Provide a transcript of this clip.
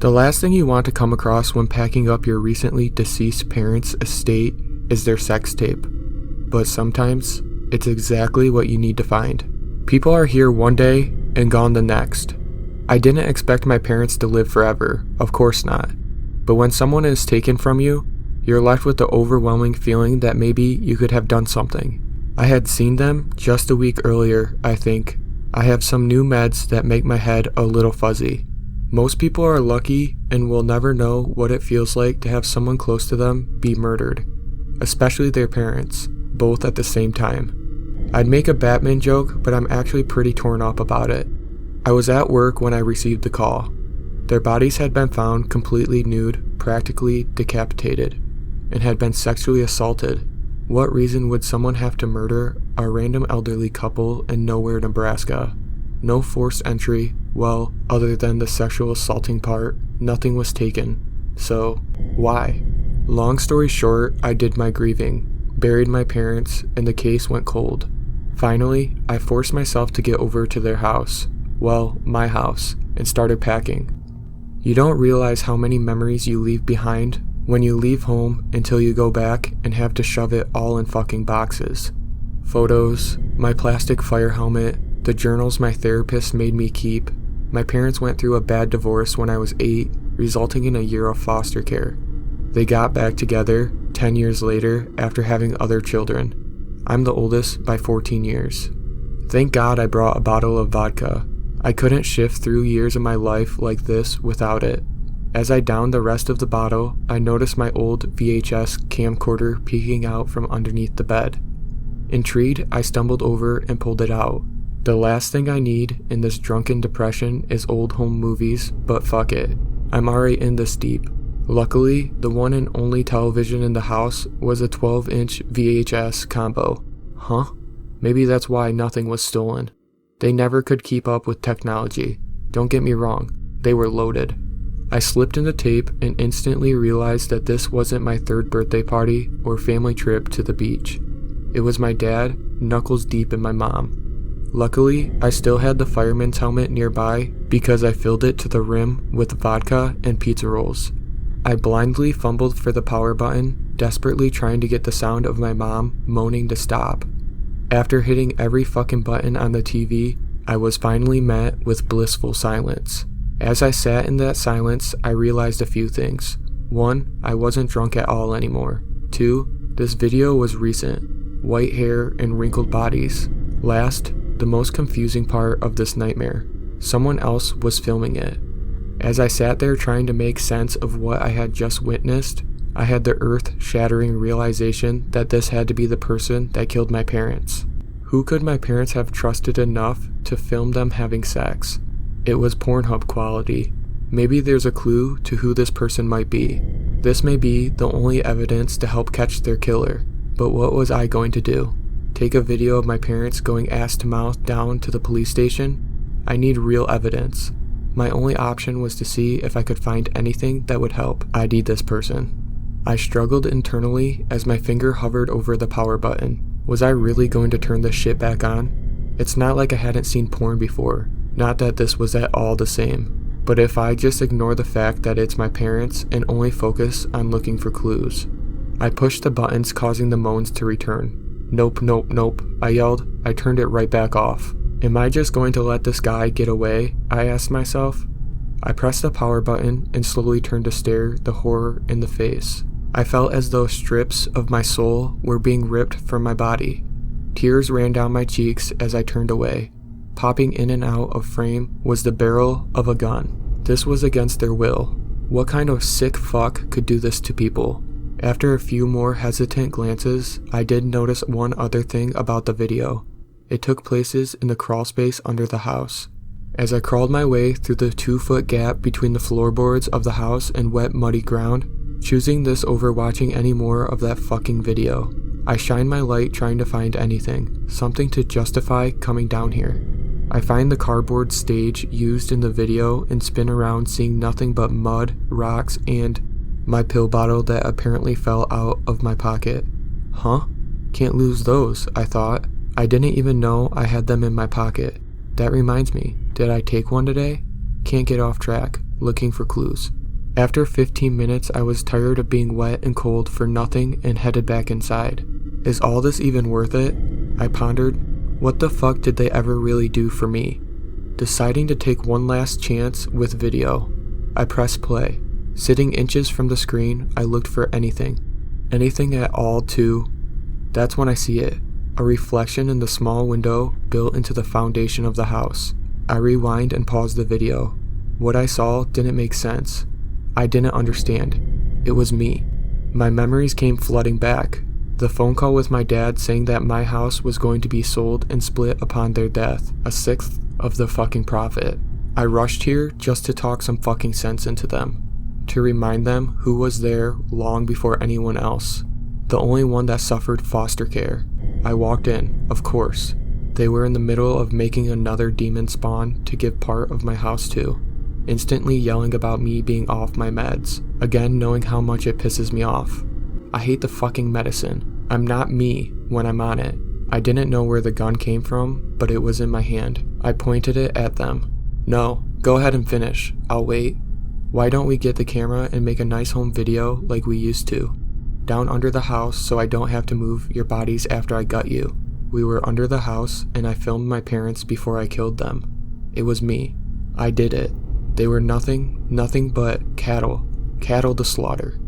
The last thing you want to come across when packing up your recently deceased parents' estate is their sex tape. But sometimes, it's exactly what you need to find. People are here one day and gone the next. I didn't expect my parents to live forever, of course not. But when someone is taken from you, you're left with the overwhelming feeling that maybe you could have done something. I had seen them just a week earlier, I think. I have some new meds that make my head a little fuzzy. Most people are lucky and will never know what it feels like to have someone close to them be murdered, especially their parents, both at the same time. I'd make a Batman joke, but I'm actually pretty torn up about it. I was at work when I received the call. Their bodies had been found completely nude, practically decapitated, and had been sexually assaulted. What reason would someone have to murder a random elderly couple in nowhere, Nebraska? No forced entry, well, other than the sexual assaulting part, nothing was taken. So, why? Long story short, I did my grieving, buried my parents, and the case went cold. Finally, I forced myself to get over to their house, well, my house, and started packing. You don't realize how many memories you leave behind when you leave home until you go back and have to shove it all in fucking boxes. Photos, my plastic fire helmet, the journals my therapist made me keep. My parents went through a bad divorce when I was 8, resulting in a year of foster care. They got back together 10 years later after having other children. I'm the oldest by 14 years. Thank God I brought a bottle of vodka. I couldn't shift through years of my life like this without it. As I downed the rest of the bottle, I noticed my old VHS camcorder peeking out from underneath the bed. Intrigued, I stumbled over and pulled it out. The last thing I need in this drunken depression is old home movies, but fuck it. I'm already in this deep. Luckily, the one and only television in the house was a 12-inch VHS combo. Huh? Maybe that's why nothing was stolen. They never could keep up with technology. Don't get me wrong, they were loaded. I slipped in the tape and instantly realized that this wasn't my 3rd birthday party or family trip to the beach. It was my dad, knuckles deep in my mom. Luckily, I still had the fireman's helmet nearby because I filled it to the rim with vodka and pizza rolls. I blindly fumbled for the power button, desperately trying to get the sound of my mom moaning to stop. After hitting every fucking button on the TV, I was finally met with blissful silence. As I sat in that silence, I realized a few things. 1, I wasn't drunk at all anymore. 2, this video was recent. White hair and wrinkled bodies. Last, the most confusing part of this nightmare. Someone else was filming it. As I sat there trying to make sense of what I had just witnessed, I had the earth-shattering realization that this had to be the person that killed my parents. Who could my parents have trusted enough to film them having sex? It was Pornhub quality. Maybe there's a clue to who this person might be. This may be the only evidence to help catch their killer. But what was I going to do? Take a video of my parents going ass to mouth down to the police station? I need real evidence. My only option was to see if I could find anything that would help ID this person. I struggled internally as my finger hovered over the power button. Was I really going to turn this shit back on? It's not like I hadn't seen porn before. Not that this was at all the same. But if I just ignore the fact that it's my parents and only focus on looking for clues. I pushed the buttons, causing the moans to return. Nope, nope, nope, I yelled. I turned it right back off. Am I just going to let this guy get away? I asked myself. I pressed the power button and slowly turned to stare the horror in the face. I felt as though strips of my soul were being ripped from my body. Tears ran down my cheeks as I turned away. Popping in and out of frame was the barrel of a gun. This was against their will. What kind of sick fuck could do this to people? After a few more hesitant glances, I did notice one other thing about the video. It took places in the crawl space under the house. As I crawled my way through the 2-foot gap between the floorboards of the house and wet, muddy ground, choosing this over watching any more of that fucking video, I shined my light trying to find anything, something to justify coming down here. I find the cardboard stage used in the video and spin around, seeing nothing but mud, rocks, and my pill bottle that apparently fell out of my pocket. Huh? Can't lose those, I thought. I didn't even know I had them in my pocket. That reminds me, did I take one today? Can't get off track, looking for clues. After 15 minutes, I was tired of being wet and cold for nothing and headed back inside. Is all this even worth it? I pondered. What the fuck did they ever really do for me? Deciding to take one last chance with video, I pressed play. Sitting inches from the screen, I looked for anything. Anything at all too. That's when I see it. A reflection in the small window built into the foundation of the house. I rewind and pause the video. What I saw didn't make sense. I didn't understand. It was me. My memories came flooding back. The phone call with my dad saying that my house was going to be sold and split upon their death, a sixth of the fucking profit. I rushed here just to talk some fucking sense into them. To remind them who was there long before anyone else. The only one that suffered foster care. I walked in, of course. They were in the middle of making another demon spawn to give part of my house to. Instantly yelling about me being off my meds. Again, knowing how much it pisses me off. I hate the fucking medicine. I'm not me when I'm on it. I didn't know where the gun came from, but it was in my hand. I pointed it at them. No, go ahead and finish. I'll wait. Why don't we get the camera and make a nice home video like we used to? Down under the house so I don't have to move your bodies after I gut you. We were under the house and I filmed my parents before I killed them. It was me. I did it. They were nothing but cattle to slaughter.